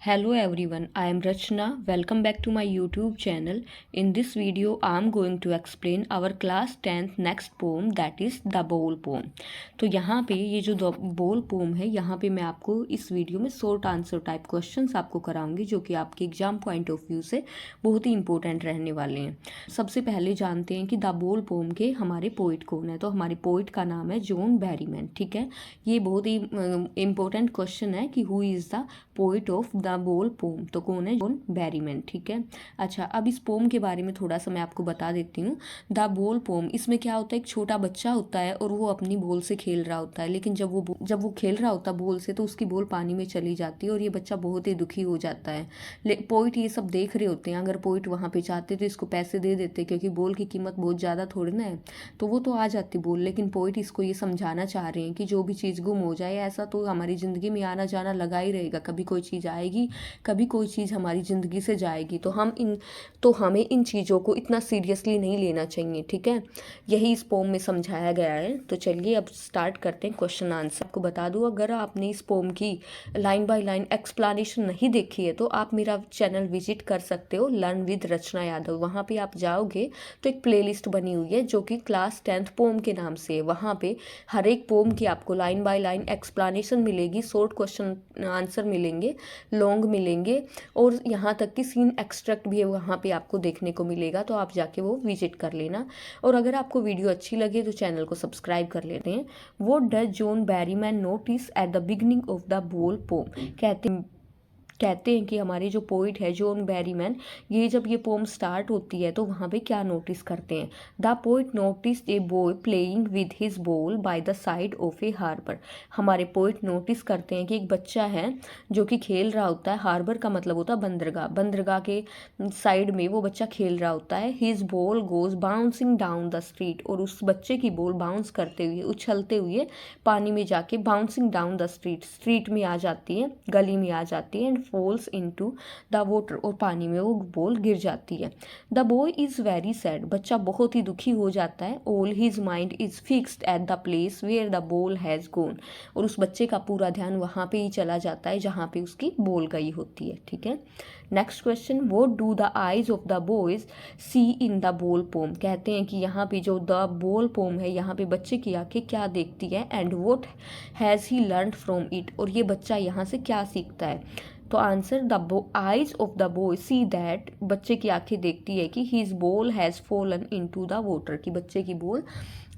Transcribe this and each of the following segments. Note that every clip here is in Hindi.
Hello everyone, I am Rachna. Welcome back to my YouTube channel. In this video, I am going to explain our class 10th next poem that is The Bowl Poem. तो यहाँ पे ये जो द बोल पोम है, यहाँ पे मैं आपको इस वीडियो में शॉर्ट आंसर टाइप क्वेश्चंस आपको कराऊंगी जो कि आपके एग्जाम पॉइंट ऑफ व्यू से बहुत ही इंपॉर्टेंट रहने वाले हैं। सबसे पहले जानते हैं कि द बोल पोम के हमारे पोइट कौन है। तो हमारे पोइट का नाम है जॉन बैरीमैन। ठीक है, ये बहुत ही इंपॉर्टेंट क्वेश्चन है कि who is the poet of the बोल पोम। तो कौन है? John Berryman. ठीक है, अच्छा अब इस पोम के बारे में थोड़ा सा मैं आपको बता देती हूँ। द बोल पोम, इसमें क्या होता है, एक छोटा बच्चा होता है और वो अपनी बॉल से खेल रहा होता है, लेकिन जब वो खेल रहा होता है बॉल से तो उसकी बॉल पानी में चली जाती है और ये बच्चा बहुत ही दुखी हो जाता है। पोइट ये सब देख रहे होते हैं। अगर पोइट वहाँ पे चाहते तो इसको पैसे दे देते, क्योंकि बॉल की कीमत बहुत ज़्यादा थोड़ी ना है, तो वो तो आ जाती बॉल। लेकिन पोइट इसको ये समझाना चाह रहे हैं कि जो भी चीज़ गुम हो जाए, ऐसा तो हमारी ज़िंदगी में आना जाना लगा ही रहेगा। कभी कोई चीज़ आएगी, कभी कोई चीज़ हमारी ज़िंदगी से जाएगी, तो हमें इन चीज़ों को इतना सीरियसली नहीं लेना चाहिए। ठीक है, यही इस पोम में समझाया गया है। तो चलिए अब स्टार्ट करते हैं क्वेश्चन आंसर। आपको बता दूं, अगर आपने इस पोम की लाइन बाय लाइन एक्सप्लेनेशन नहीं देखी है तो आप मेरा चैनल विजिट कर सकते हो, लर्न विद रचना यादव। वहाँ पे आप जाओगे तो एक प्लेलिस्ट बनी हुई है जो कि क्लास 10th पोम के नाम से है। वहाँ पे हर एक पोम की आपको लाइन बाय लाइन एक्सप्लेनेशन मिलेगी, शॉर्ट क्वेश्चन आंसर मिलेंगे, लॉन्ग मिलेंगे, और यहाँ तक कि सीन एक्सट्रैक्ट भी है वहाँ पे आपको देखने को मिलेगा। तो आप जाके वो विजिट कर लेना। और अगर आपको वीडियो अच्छी लगे तो चैनल को सब्सक्राइब कर लेते हैं। What does John Berryman notice at the beginning of the बोल पोम। कहते हैं कि हमारे जो पोइट है जॉन बैरीमैन, ये जब ये पोम स्टार्ट होती है तो वहाँ पे क्या नोटिस करते हैं। The poet notice a boy playing with his ball by the side of a harbour. हमारे पोइट नोटिस करते हैं कि एक बच्चा है जो कि खेल रहा होता है। हार्बर का मतलब होता है बंदरगाह। बंदरगाह के साइड में वो बच्चा खेल रहा होता है। His ball goes bouncing down the street, और उस बच्चे की बॉल बाउंस करते हुए, उछलते हुए पानी में जाके बाउंसिंग डाउन द स्ट्रीट में आ जाती है, गली में आ जाती है, and falls into the water, और पानी में वो बॉल गिर जाती है। The boy is very sad, बच्चा बहुत ही दुखी हो जाता है। All his mind is fixed at the place where the ball has gone, और उस बच्चे का पूरा ध्यान वहाँ पे ही चला जाता है जहाँ पे उसकी बॉल गई होती है। ठीक है, next question, what do the eyes of the boys see in the ball poem. कहते हैं कि यहाँ पे जो द बॉल पोम है, यहाँ पे बच्चे की आंखें क्या देखती है, and what has he learn from it, और ये बच्चा यहाँ से क्या सीखता है। तो answer, the eyes of the boy see that, बच्चे की आंखें देखती है कि his ball has fallen into the water, कि बच्चे की बॉल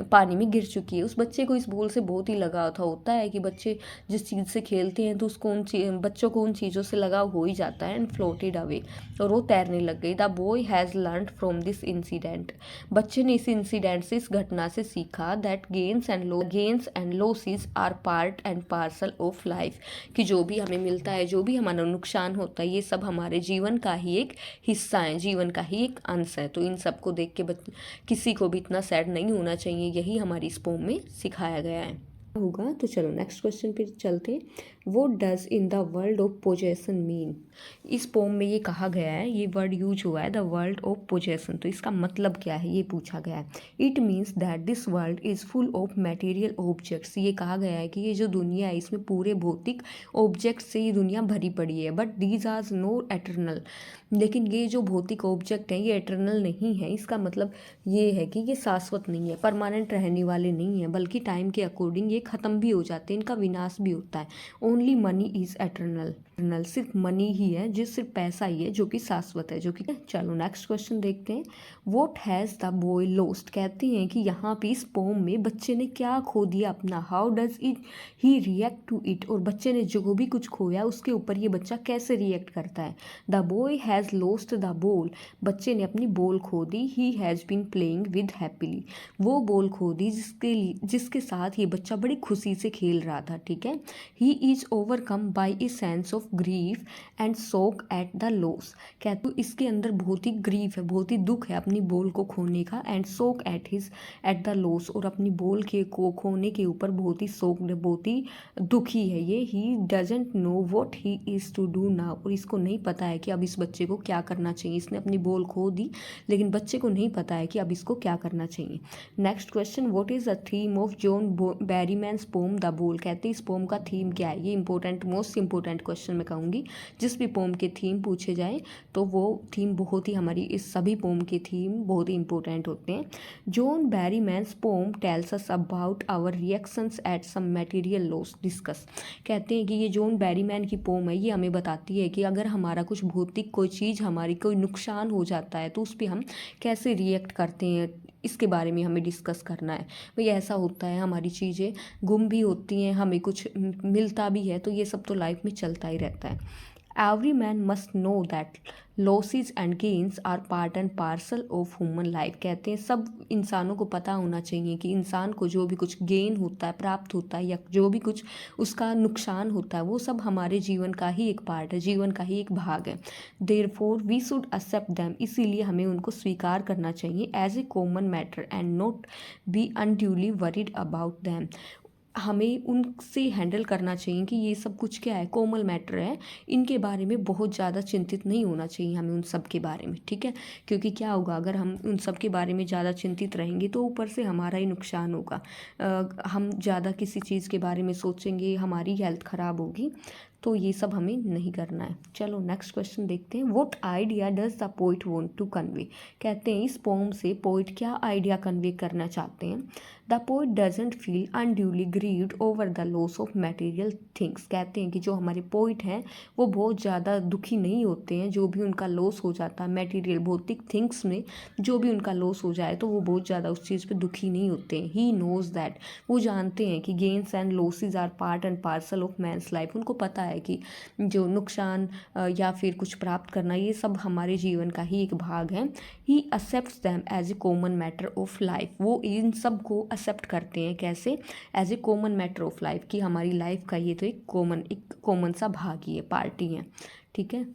पानी में गिर चुकी है। उस बच्चे को इस बॉल से बहुत ही लगाव था। होता है कि बच्चे जिस चीज़ से खेलते हैं तो उसको बच्चों को उन चीज़ों से लगाव हो ही जाता है, एंड फ्लोटेड अवे, और वो तैरने लग गई। The boy has learn from this incident, बच्चे ने इस इंसिडेंट से, इस घटना से सीखा, that gains and losses are part and parcel of life, कि जो भी हमें मिलता है, जो भी हमारा नुकसान होता है, ये सब हमारे जीवन का ही एक हिस्सा है, जीवन का ही एक अंश है। तो इन सब को देख के किसी को भी इतना सैड नहीं होना चाहिए। यही हमारी इस पोम में सिखाया गया है होगा। तो चलो नेक्स्ट क्वेश्चन पे चलते हैं। वो does in the world of possession mean. इस पोम में ये कहा गया है, ये वर्ड यूज हुआ है, द वर्ल्ड ऑफ पोजेसन। तो इसका मतलब क्या है, ये पूछा गया है। It means that this world is full of material objects. ये कहा गया है कि ये जो दुनिया है इसमें पूरे भौतिक ऑब्जेक्ट से ये दुनिया भरी पड़ी है। But these are no eternal, लेकिन ये जो भौतिक ऑब्जेक्ट हैं ये एटर्नल नहीं है। इसका मतलब ये है कि ये शाश्वत नहीं है, परमानेंट रहने वाले नहीं है, बल्कि टाइम के अकॉर्डिंग ये ख़त्म भी हो जाते हैं, इनका विनाश भी होता है। ओनली मनी इज़ एटर्नल, सिर्फ मनी ही है, सिर्फ पैसा ही है जो कि शाश्वत है, जो कि। चलो नेक्स्ट क्वेश्चन देखते हैं। What has the boy lost. कहते हैं कि यहाँ पे इस पोम में बच्चे ने क्या खो दिया अपना। How does it he react to it, और बच्चे ने जो भी कुछ खोया उसके ऊपर ये बच्चा कैसे रिएक्ट करता है। The boy has lost the ball, बच्चे ने अपनी बॉल खो दी। He has been playing with happily, वो बॉल खो दी जिसके साथ ये बच्चा बड़ी खुशी से खेल रहा था। ठीक है, he is overcome by a sense of grief and शोक एट द लॉस। कहते इसके अंदर बहुत ही ग्रीफ है, बहुत ही दुख है अपनी बॉल को खोने का, एंड शोक एट द लॉस, और अपनी बॉल के को खोने के ऊपर बहुत ही शोक, बहुत ही दुखी है ये। He doesn't know what he is to do now, और इसको नहीं पता है कि अब इस बच्चे को क्या करना चाहिए। इसने अपनी बॉल खो दी लेकिन बच्चे को नहीं पता है कि अब इसको क्या करना चाहिए। Next question, what is the theme of John Berryman's poem the ball. कहते हैं इस पोम का थीम क्या है। ये इंपॉर्टेंट, मोस्ट इंपॉर्टेंट क्वेश्चन मैं कहूँगी। जिस भी पोम के थीम पूछे जाए तो वो थीम बहुत ही हमारी इस सभी पोम के थीम बहुत ही इंपॉर्टेंट होते हैं। John Berryman's poem tells us about our reactions at some material loss discuss. कहते हैं कि ये जॉन बैरीमैन की पोम है, ये हमें बताती है कि अगर हमारा कुछ भौतिक कोई चीज़ हमारी कोई नुकसान हो जाता है तो उस पर हम कैसे रिएक्ट करते हैं, इसके बारे में हमें डिस्कस करना है। भाई ऐसा होता है, हमारी चीज़ें गुम भी होती हैं, हमें कुछ मिलता भी है, तो ये सब तो लाइफ में चलता ही रहता है। Every man must know that losses and gains are part and parcel of human life. कहते हैं सब इंसानों को पता होना चाहिए कि इंसान को जो भी कुछ गेन होता है, प्राप्त होता है, या जो भी कुछ उसका नुकसान होता है, वो सब हमारे जीवन का ही एक पार्ट है, जीवन का ही एक भाग है। Therefore we should accept them, इसीलिए हमें उनको स्वीकार करना चाहिए as a common matter and not be unduly worried about them. हमें उनसे हैंडल करना चाहिए कि ये सब कुछ क्या है, कॉमन मैटर है, इनके बारे में बहुत ज़्यादा चिंतित नहीं होना चाहिए हमें उन सब के बारे में, ठीक है। क्योंकि क्या होगा, अगर हम उन सब के बारे में ज़्यादा चिंतित रहेंगे तो ऊपर से हमारा ही नुकसान होगा। हम ज़्यादा किसी चीज़ के बारे में सोचेंगे, हमारी हेल्थ ख़राब होगी, तो ये सब हमें नहीं करना है। चलो नेक्स्ट क्वेश्चन देखते हैं। What idea does the poet want to convey. कहते हैं इस पोम से पोइट क्या आइडिया कन्वे करना चाहते हैं। The poet doesn't feel unduly grieved over the loss of material things. कहते हैं कि जो हमारे पोइट हैं वो बहुत ज़्यादा दुखी नहीं होते हैं जो भी उनका लॉस हो जाता है, मटेरियल भौतिक थिंग्स में जो भी उनका लॉस हो जाए तो वो बहुत ज़्यादा उस चीज़ पे दुखी नहीं होते हैं। ही नोज़ दैट, वो जानते हैं कि gains and losses are part and parcel of man's life. उनको पता है कि जो नुकसान या फिर कुछ प्राप्त करना, ये सब हमारे जीवन का ही एक भाग है। He accepts them as a common matter of life. वो इन सब को एक्सेप्ट करते हैं कैसे, as a common matter of life, कि हमारी लाइफ का ये तो एक कॉमन सा भाग ही है, पार्टी है, ठीक है।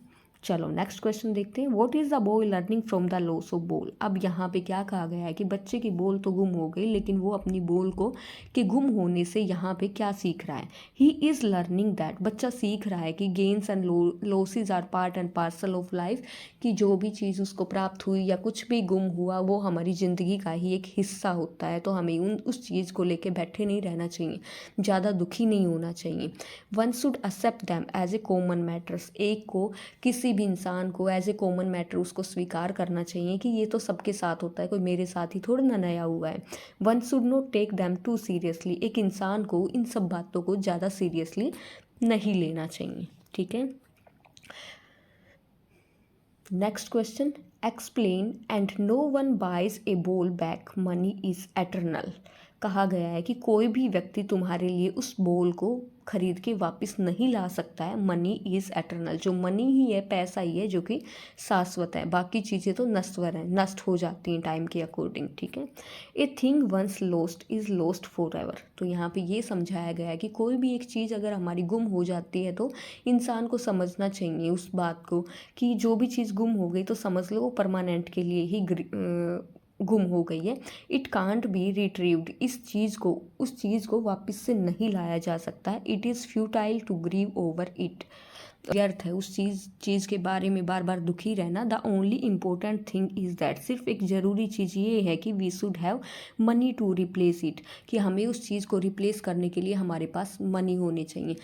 चलो नेक्स्ट क्वेश्चन देखते हैं। What is the boy learning from the loss of ball. अब यहाँ पे क्या कहा गया है कि बच्चे की बॉल तो गुम हो गई, लेकिन वो अपनी बॉल को के गुम होने से यहाँ पे क्या सीख रहा है। ही इज़ लर्निंग दैट, बच्चा सीख रहा है कि gains and losses are part and parcel of life, कि जो भी चीज़ उसको प्राप्त हुई या कुछ भी गुम हुआ वो हमारी ज़िंदगी का ही एक हिस्सा होता है। तो हमें उस चीज़ को लेके बैठे नहीं रहना चाहिए, ज़्यादा दुखी नहीं होना चाहिए। One should accept them as a common matters. एक को, किसी भी इंसान को एज ए कॉमन मैटर उसको स्वीकार करना चाहिए कि ये तो सबके साथ होता है, कोई मेरे साथ ही थोड़ा ना नया हुआ है। One should not take them too seriously. एक इंसान को इन सब बातों को ज़्यादा सीरियसली नहीं लेना चाहिए, ठीक है। Next question. Explain and no one buys a ball back, money is eternal. कहा गया है कि कोई भी व्यक्ति तुम्हारे लिए उस बॉल को खरीद के वापस नहीं ला सकता है। मनी इज़ एटर्नल, जो मनी ही है, पैसा ही है जो कि शाश्वत है, बाकी चीज़ें तो नश्वर हैं, नष्ट हो जाती हैं टाइम के अकॉर्डिंग, ठीक है। A thing once lost is lost for ever. तो यहाँ पे ये समझाया गया है कि कोई भी एक चीज़ अगर हमारी गुम हो जाती है तो इंसान को समझना चाहिए उस बात को कि जो भी चीज़ गुम हो गई तो समझ लो वो परमानेंट के लिए ही गुम हो गई है। इट कांट बी रिट्रीव्ड, उस चीज़ को वापस से नहीं लाया जा सकता है। It is futile to grieve over it. व्यर्थ है उस चीज़ के बारे में बार बार दुखी रहना। The only important thing is that, सिर्फ एक ज़रूरी चीज़ ये है कि we should have money to replace it, कि हमें उस चीज़ को रिप्लेस करने के लिए हमारे पास मनी होने चाहिए।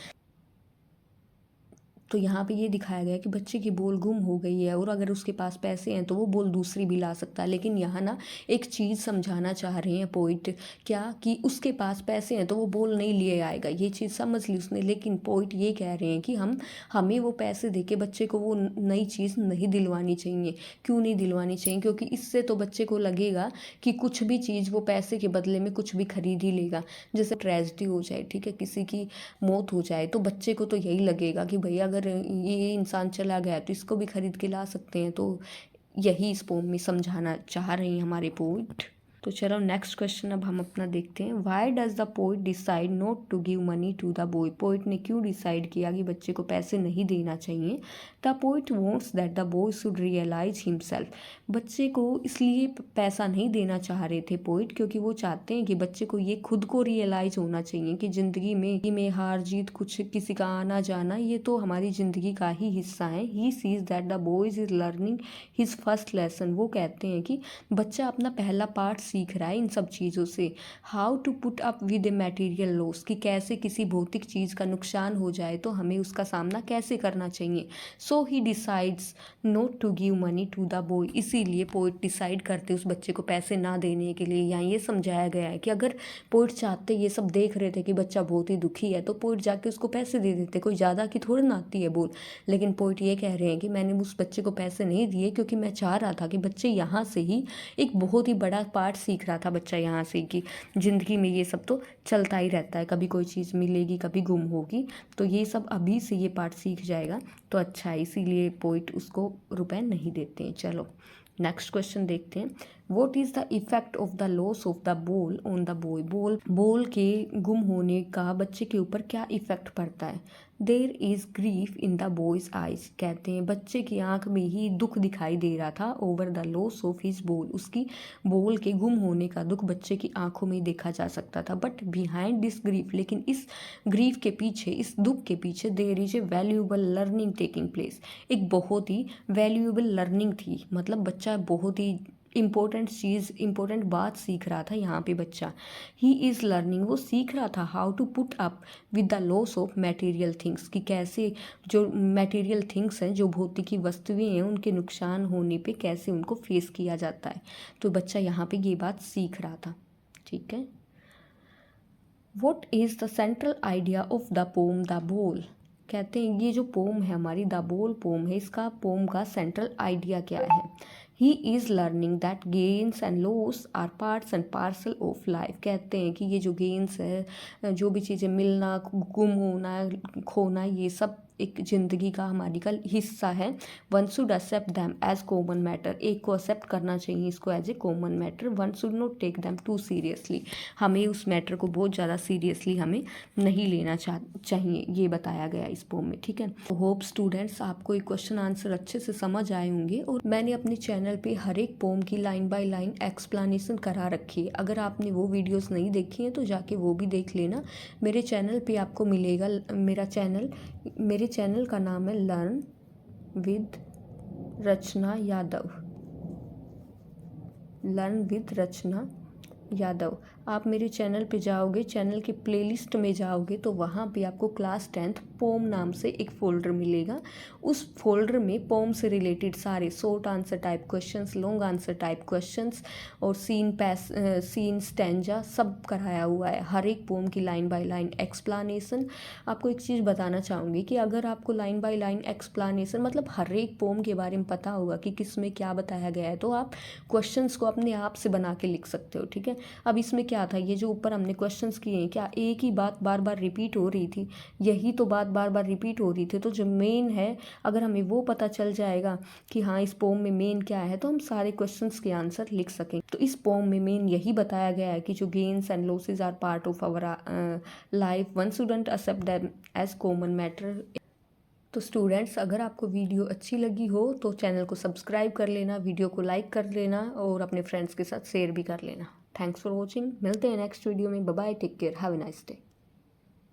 तो यहाँ पे ये दिखाया गया कि बच्चे की बॉल गुम हो गई है और अगर उसके पास पैसे हैं तो वो बॉल दूसरी भी ला सकता है। लेकिन यहाँ ना एक चीज़ समझाना चाह रहे हैं पोइट, क्या कि उसके पास पैसे हैं तो वो बॉल नहीं लिए आएगा, ये चीज़ समझ ली उसने। लेकिन पोइट ये कह रहे हैं कि हमें वो पैसे दे के बच्चे को वो नई चीज़ नहीं दिलवानी चाहिए। क्यों नहीं दिलवानी चाहिए? क्योंकि इससे तो बच्चे को लगेगा कि कुछ भी चीज़ वो पैसे के बदले में कुछ भी खरीद ही लेगा। जैसे ट्रेजिडी हो जाए, ठीक है, किसी की मौत हो जाए तो बच्चे को तो यही लगेगा कि भैया अगर ये इंसान चला गया तो इसको भी खरीद के ला सकते हैं। तो यही इस पोम में समझाना चाह रहे हैं हमारे पोइट। तो चलो नेक्स्ट क्वेश्चन अब हम अपना देखते हैं। Why does the poet decide not to give money to the boy. Poet ने क्यों डिसाइड किया कि बच्चे को पैसे नहीं देना चाहिए। The poet wants that the boy should realise himself. बच्चे को इसलिए पैसा नहीं देना चाह रहे थे पोइट क्योंकि वो चाहते हैं कि बच्चे को ये खुद को रियलाइज होना चाहिए कि ज़िंदगी में हार जीत, कुछ किसी का आना जाना, ये तो हमारी ज़िंदगी का ही हिस्सा है। He sees that the boy is learning his first lesson. वो कहते हैं कि बच्चा अपना पहला पाठ सीख रहा है इन सब चीज़ों से। How to put up with a material loss, कि कैसे किसी भौतिक चीज़ का नुकसान हो जाए तो हमें उसका सामना कैसे करना चाहिए। So he decides not to give money to the boy, इसीलिए पोइट डिसाइड करते उस बच्चे को पैसे ना देने के लिए। यहाँ ये समझाया गया है कि अगर पोइट चाहते, ये सब देख रहे थे कि बच्चा बहुत ही दुखी है, तो पोइट जाके उसको पैसे दे देते, कोई ज़्यादा की थोड़ी ना आती है बोल। लेकिन पोइट ये कह रहे हैं कि मैंने उस बच्चे को पैसे नहीं दिए क्योंकि मैं चाह रहा था कि बच्चे यहाँ से ही एक बहुत ही बड़ा पार्ट सीख रहा था बच्चा यहाँ से, कि ज़िंदगी में ये सब तो चलता ही रहता है, कभी कोई चीज़ मिलेगी कभी गुम होगी, तो ये सब अभी से ये पार्ट सीख जाएगा तो अच्छा है, इसीलिए पोइट उसको रुपए नहीं देते हैं। चलो नेक्स्ट क्वेश्चन देखते हैं। What is the effect of the loss of the ball on the boy, ball के गुम होने का बच्चे के ऊपर क्या इफेक्ट पड़ता है। There is grief in the boy's eyes, कहते हैं बच्चे की आंख में ही दुख दिखाई दे रहा था। Over the loss of his ball, उसकी बॉल के गुम होने का दुख बच्चे की आंखों में देखा जा सकता था। बट बिहाइंड दिस ग्रीफ, लेकिन इस ग्रीफ के पीछे, इस दुख के पीछे there is a valuable learning taking place, एक बहुत ही वैल्यूएबल लर्निंग थी, मतलब बच्चा बहुत ही इम्पोर्टेंट बात सीख रहा था यहाँ पे बच्चा। ही इज़ लर्निंग, वो सीख रहा था how to put up with the loss of material things, कि कैसे जो मटेरियल थिंग्स हैं, जो भौतिकी वस्तुएं हैं, उनके नुकसान होने पे कैसे उनको फेस किया जाता है। तो बच्चा यहाँ पे ये बात सीख रहा था। ठीक है। What is the central idea of the pome the ball, कहते हैं ये जो पोम है हमारी द बॉल पोम है, इसका पोम का सेंट्रल आइडिया क्या है। He is learning that gains and loss are parts and parcel of life, कहते हैं कि ये जो गेन्स है, जो भी चीज़ें मिलना, गुम होना, खोना, ये सब एक ज़िंदगी का हमारी का हिस्सा है। One should accept them as common matter, एक को एक्सेप्ट करना चाहिए इसको as a common matter. One should not take them too seriously, हमें उस मैटर को बहुत ज़्यादा सीरियसली हमें नहीं लेना चाहिए, ये बताया गया इस पोम में। ठीक है। होप स्टूडेंट्स आपको ये क्वेश्चन आंसर अच्छे से समझ आए होंगे, और मैंने अपने चैनल पे हर एक पोम की लाइन बाय लाइन एक्सप्लेनेशन करा रखी है। अगर आपने वो वीडियोस नहीं देखी हैं तो जाके वो भी देख लेना। मेरे चैनल पे आपको मिलेगा, मेरे चैनल का नाम है learn with Rachna Yadav, learn with Rachna Yadav. आप मेरे चैनल पे जाओगे, चैनल के प्लेलिस्ट में जाओगे तो वहाँ पे आपको क्लास 10th पोम नाम से एक फ़ोल्डर मिलेगा। उस फोल्डर में पोम से रिलेटेड सारे short answer type questions, long answer type questions और सीन स्टैंजा सब कराया हुआ है। हर एक पोम की लाइन बाय लाइन एक्सप्लानेशन। आपको एक चीज़ बताना चाहूँगी कि अगर आपको लाइन बाय लाइन एक्सप्लानेशन मतलब हर एक पोम के बारे में पता होगा कि किस में क्या बताया गया है, तो आप क्वेश्चंस को अपने आप से बना के लिख सकते हो। ठीक है। अब इसमें क्या था, ये जो ऊपर हमने क्वेश्चंस किए हैं, क्या एक ही बात बार बार रिपीट हो रही थी, यही तो बात बार बार रिपीट हो रही थी। तो जो मेन है, अगर हमें वो पता चल जाएगा कि हाँ इस पोम में मेन क्या है, तो हम सारे क्वेश्चंस के आंसर लिख सकें। तो इस पोम में मेन यही बताया गया है कि जो gains and losses are part of our life, one shouldn't accept them as common matter. तो स्टूडेंट्स, अगर आपको वीडियो अच्छी लगी हो तो चैनल को सब्सक्राइब कर लेना, वीडियो को लाइक कर लेना और अपने फ्रेंड्स के साथ शेयर भी कर लेना। Thanks for watching. मिलते हैं नेक्स्ट वीडियो में। Bye bye, take care, have a nice day.